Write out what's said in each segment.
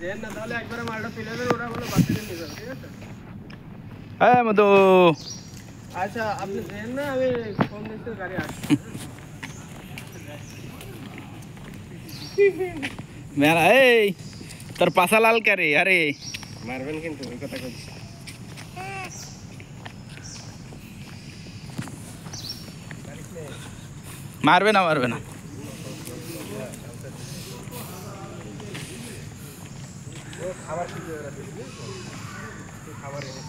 দেন না তাহলে একবারে মালটা তুলে দেন, ওরা বলে বাচ্চাদের নিয়ে যাবে, ঠিক আছে? হ্যাঁ মধু আচ্ছা আপনি দেন না, আমি ফোন দিচ্ছি, গাড়ি আসছে। মেরা এই তোর পাশা লাল করে আরে মারবেন কিন্তু, ওই কথা কইছি। মারবে না মারবে না। খাবার কিছু খাবার এনে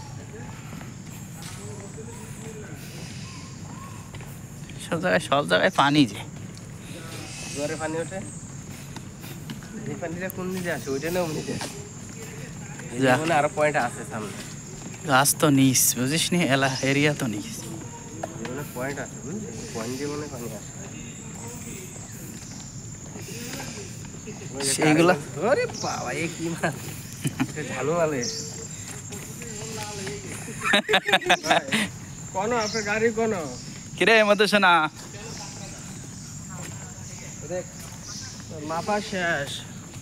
সব জায়গায় পানি যে জোরে পানি ওঠে, এই পানিটা কোন দিকে আসে, ওইটা না অমনি আসে। যেমন আরো পয়েন্ট আছে সামনে, গাছ তো নিস বুঝিস নি, এলা এরিয়া তো নিস, যেমন পয়েন্ট আছে, বুঝলি? পয়েন্ট দিয়ে মনে পানি আসে সেইগুলা। আরে বাবা, এ কি মাছ, ঝালু মালে। কোন আপনার গাড়ি কোন কিরে মধু শোনা, দেখ মাপা শেষ,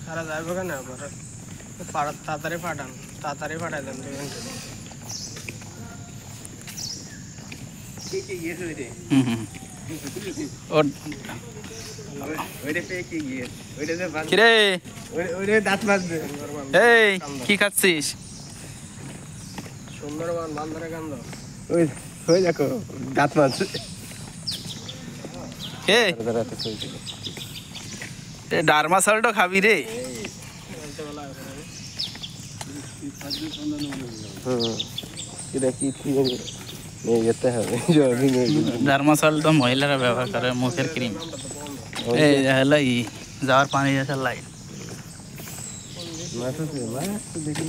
সারা যাইব কেন তাড়াতাড়ি পাঠান, তাড়াতাড়ি পাঠাই দেন 2 ঘন্টা। কিরে দাঁত মাছবে। এই কি খাচ্ছিস? সুন্দরবন বান্দরে কান্দ, ওই দেখো দাঁত মাছ। ডারমা সালটো খাবি রে? যেতে হবে ডারমা সাল তো মহিলারা ব্যবহার করে, মুখের ক্রিম। এই হলো ই যাওয়ার পানি আসার লাইন। দেখি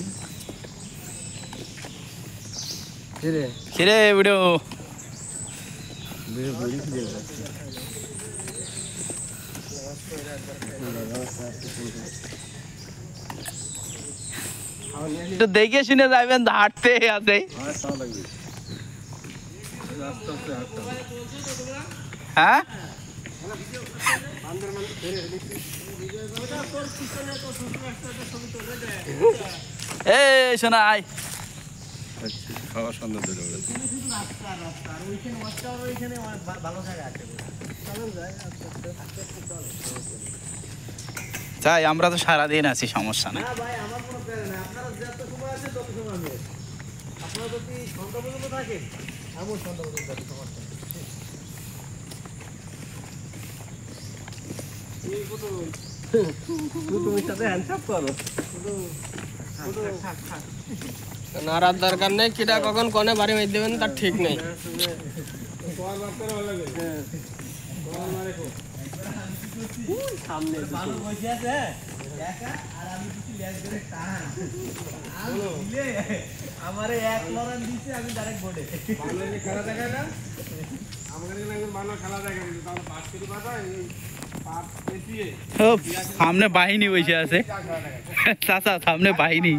কিরে ভিডিও তো দেখে শুনে যাবেন, হাঁটতে আছে। হ্যাঁ এই শোনা আয়, খাওয়ার সৌন্দর্য যাই, আমরা তো সারাদিন আছি, সমস্যা নেই। নারার দরকার নেই, কিটা কখন কনে বাড়ি মেরে দেবেন তার ঠিক নেই। সামনে বাহিনী বসে আছে, চাচা সামনে বাহিনী।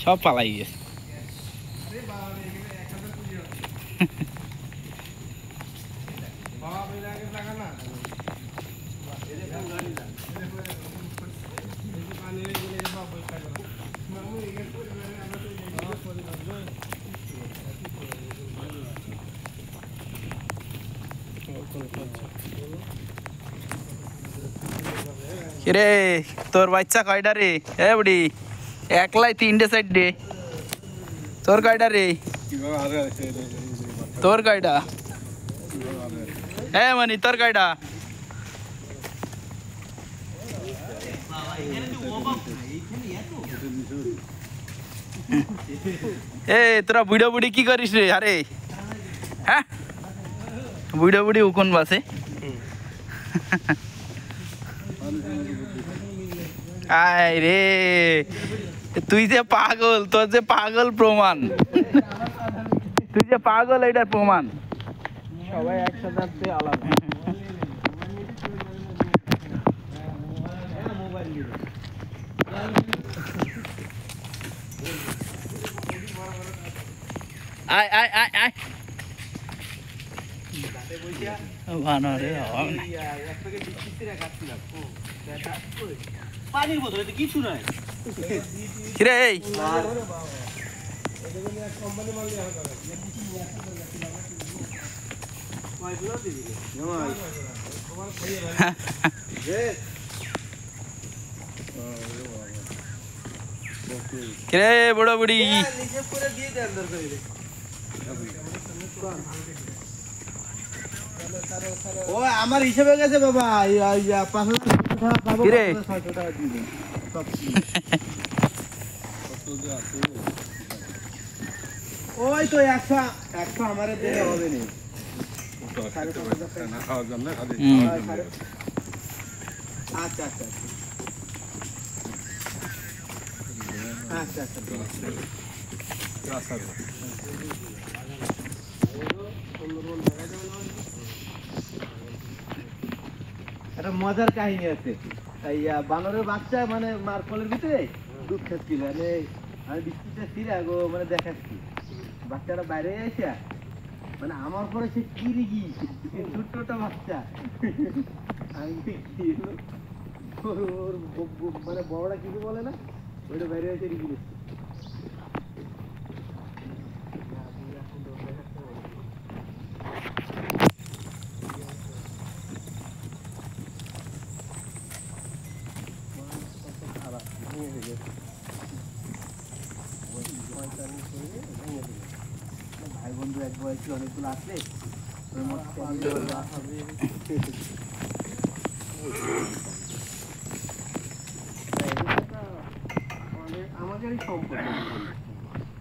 সব পালাই গেছে। কিরে তোর বাচ্চা কয়টা রে? এ বুড়ি একলাই 3টে 4টে, তোর কয়টা রে? তোর কয়টা? হ্যাঁ মানে তোর কয়টা? এ তোরা বুড়ো বুড়ি কি করিস রে? আরে হ্যাঁ বুড়ো বুড়ি উকুন বাসে। আয় রে তুই যে পাগল, তোর যে পাগল প্রমাণ, তুই যে পাগল এটার প্রমাণ। সবাই একসাথে আলাদা। আয় আয় আয় আয় বানরে পানির বোতলে তো কিছু নাই। কিরে এই কিরে বুড়ো বুড়ি ও আমার হিসেবে গেছে বাবা, 5,000 টাকা পাবো, কিরে? 600 টাকা দিয়ে দিন। ওই তো 100 আমারে দিলে হবে না। আচ্ছা আচ্ছা আচ্ছা আচ্ছা। একটা মজার কাহিনী আছে। এই বানরের বাচ্চা মানে মারফলের ভিতরে দুধ খাচ্ছিল, মানে আমি বিস্কুটটা ছিঁড়ে মানে দেখাচ্ছি, বাচ্চাটা বাইরে এসে মানে আমার পরে সে কি রেগি, ছোট্টটা বাচ্চা আমি ওর মানে বড়টা কিছু বলে না, ওইটা বাইরে এসে রেগি দিচ্ছে। ভাই বন্ধু এক বয়সী অনেকগুলো আসলে আমাদেরই সম্পদ,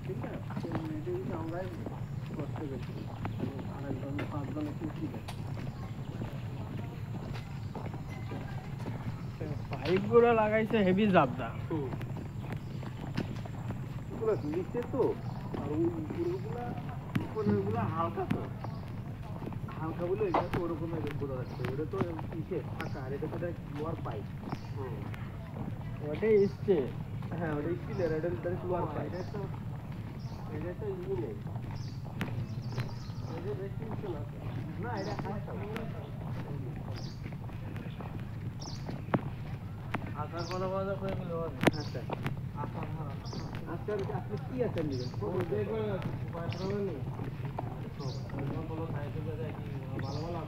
ঠিক আছে, আমরাই কষ্ট করছি, আরেকজন 5 জনের কি পাইপ গুলো লাগাইছে হেভি জাবদা। নিচে তো, আর ওই উপরেরগুলা হালকা তো, হালকা বলে এটা তো ওরকম বোঝা যাচ্ছে, ওটা তো ইসে ফাঁকা, আর এটা তো লোয়ার পাইপ। ওটাই ইচ্ছে হ্যাঁ ওটা স্টিলের, এটা লোয়ার পাইপ। এটা তো ই নেই, না এটা হালকা আসার কোনো মজা করে গেলে হবে। আচ্ছা আচ্ছা, আপনি কি আছেন নেবেন? ভালো ভালো